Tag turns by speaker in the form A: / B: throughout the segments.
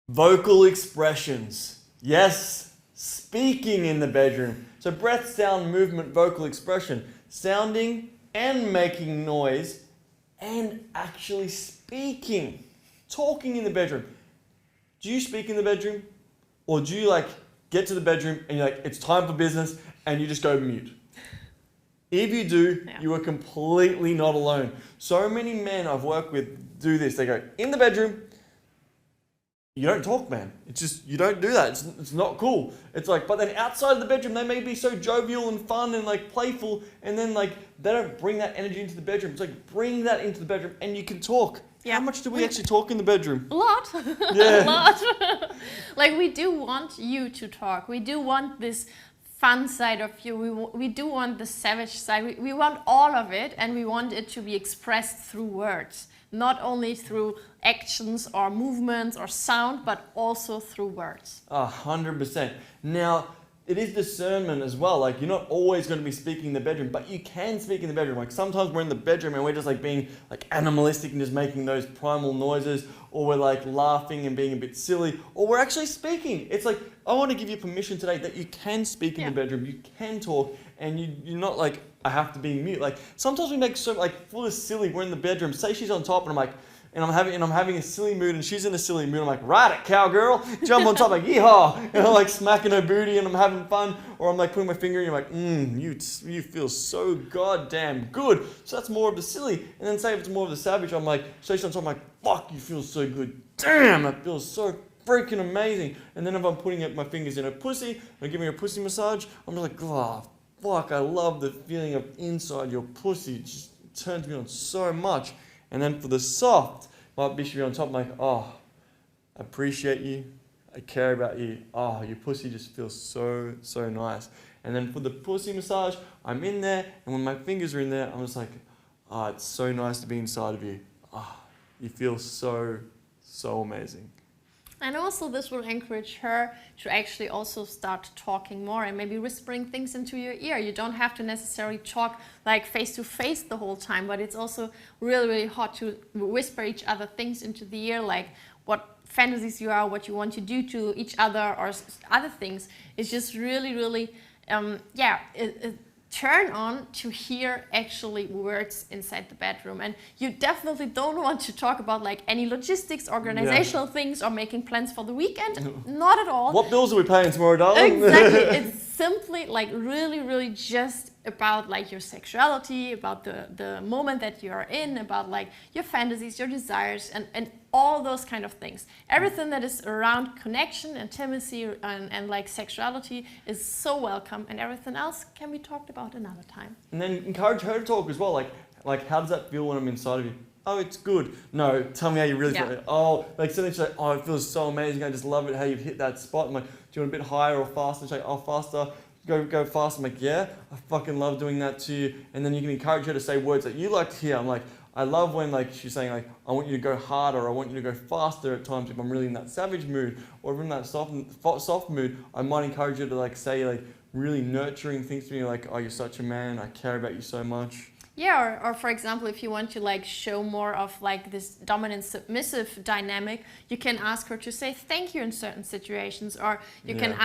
A: Vocal expressions. Yes, speaking in the bedroom. So breath, sound, movement, vocal expression. Sounding and making noise and actually speaking. Talking in the bedroom. Do you speak in the bedroom? Or do you get to the bedroom and you're like, it's time for business, and you just go mute? If you do, you are completely not alone. So many men I've worked with do this. They go in the bedroom, you don't talk, man. It's just, you don't do that. It's not cool. It's like, but then outside of the bedroom, they may be so jovial and fun and playful, and then they don't bring that energy into the bedroom. It's like, bring that into the bedroom and you can talk. Yeah. How much do we actually talk in the bedroom?
B: A lot.
A: Yeah.
B: A lot. We do want you to talk. We do want this fun side of you. We do want the savage side. We want all of it, and we want it to be expressed through words. Not only through actions or movements or sound, but also through words.
A: 100%. Now, it is discernment as well. You're not always going to be speaking in the bedroom, but you can speak in the bedroom. Sometimes we're in the bedroom and we're just being animalistic and just making those primal noises, or we're laughing and being a bit silly, or we're actually speaking. It's I want to give you permission today that you can speak in the bedroom, you can talk, and you're not I have to be mute. Sometimes we make so full of silly. We're in the bedroom. Say she's on top, and I'm having a silly mood, and she's in a silly mood. I'm like, ride it, cowgirl. Jump on top, yeehaw. And I'm smacking her booty, and I'm having fun. Or I'm putting my finger, and you're you feel so goddamn good. So that's more of the silly. And then say if it's more of the savage, I'm say she's on top, I'm fuck, you feel so good. Damn, that feels so freaking amazing. And then if I'm putting my fingers in her pussy, and giving her a pussy massage, I'm just oh, fuck, I love the feeling of inside your pussy. It just turns me on so much. And then for the soft, my bitch should be on top, oh, I appreciate you. I care about you. Oh, your pussy just feels so, so nice. And then for the pussy massage, I'm in there, and when my fingers are in there, I'm just oh, it's so nice to be inside of you. Oh, you feel so, so amazing.
B: And also this will encourage her to actually also start talking more and maybe whispering things into your ear. You don't have to necessarily talk face to face the whole time, but it's also really, really hot to whisper each other things into the ear, what fantasies you are, what you want to do to each other, or other things. It's just really, really, turn on to hear actually words inside the bedroom. And you definitely don't want to talk about any logistics, organizational things, or making plans for the weekend. Not at all.
A: What bills are we paying tomorrow, darling?
B: Exactly. It's simply really, really just about your sexuality, about the moment that you're in, about your fantasies, your desires, and all those kind of things. Everything that is around connection, intimacy, and sexuality is so welcome, and everything else can be talked about another time.
A: And then encourage her to talk as well. How does that feel when I'm inside of you? Oh, it's good. No, tell me how you really feel. Oh, suddenly she's oh, it feels so amazing. I just love it how you've hit that spot. I'm do you want a bit higher or faster? She's oh, faster. Go fast. I'm yeah, I fucking love doing that to you. And then you can encourage her to say words that you like to hear. I'm I love when she's saying I want you to go harder, I want you to go faster at times if I'm really in that savage mood, or if I'm in that soft mood. I might encourage her to say really nurturing things to me, oh, you're such a man, I care about you so much.
B: Yeah, or for example, if you want to show more of this dominant submissive dynamic, you can ask her to say thank you in certain situations, or you can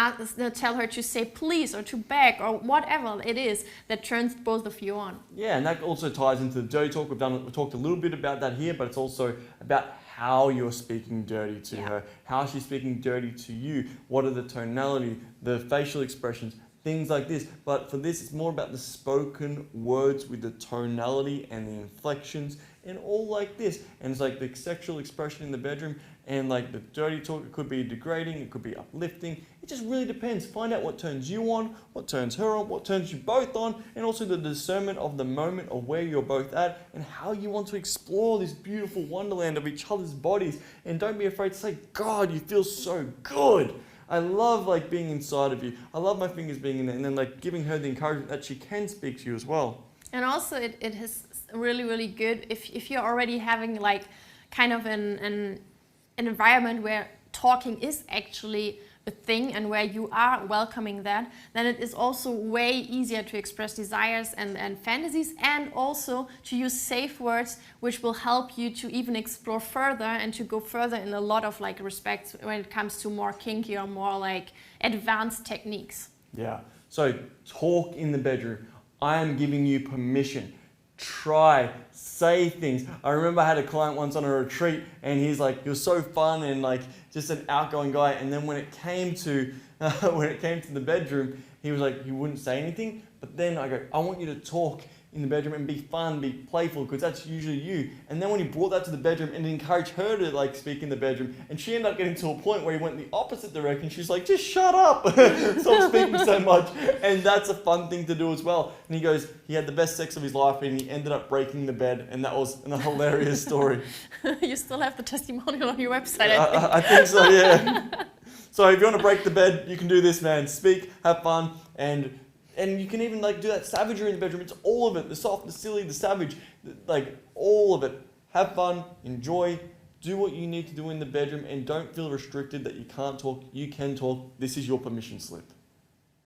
B: tell her to say please, or to beg, or whatever it is that turns both of you on.
A: Yeah, and that also ties into the dirty talk. We've talked a little bit about that here, but it's also about how you're speaking dirty to her, how she's speaking dirty to you, what are the tonality, the facial expressions, things like this. But for this, it's more about the spoken words with the tonality and the inflections and all like this. And it's the sexual expression in the bedroom, and the dirty talk. It could be degrading, it could be uplifting. It just really depends. Find out what turns you on, what turns her on, what turns you both on, and also the discernment of the moment of where you're both at and how you want to explore this beautiful wonderland of each other's bodies. And don't be afraid to say, God, you feel so good. I love being inside of you. I love my fingers being in there, and then giving her the encouragement that she can speak to you as well.
B: And also it is really, really good if you're already having kind of an environment where talking is actually a thing and where you are welcoming that, then it is also way easier to express desires and fantasies, and also to use safe words which will help you to even explore further and to go further in a lot of like respects when it comes to more kinky or more like advanced techniques.
A: Yeah. So talk in the bedroom. I am giving you permission. Try, say things. I remember I had a client once on a retreat, and he was so fun and like just an outgoing guy. And then when it came to the bedroom, he was like, he wouldn't say anything. But then I go, I want you to talk in the bedroom and be fun, be playful, because that's usually you. And then when he brought that to the bedroom and encouraged her to like speak in the bedroom, and she ended up getting to a point where he went the opposite direction. She's like, just shut up, stop speaking so much. And that's a fun thing to do as well. And he goes, he had the best sex of his life, and he ended up breaking the bed, and that was a hilarious story.
B: You still have the testimonial on your website,
A: I think so, yeah. So if you want to break the bed, you can do this, man. Speak, have fun, and you can even like do that savagery in the bedroom. It's all of it, the soft, the silly, the savage, like all of it. Have fun, enjoy, do what you need to do in the bedroom, and don't feel restricted that you can't talk. You can talk. This is your permission slip.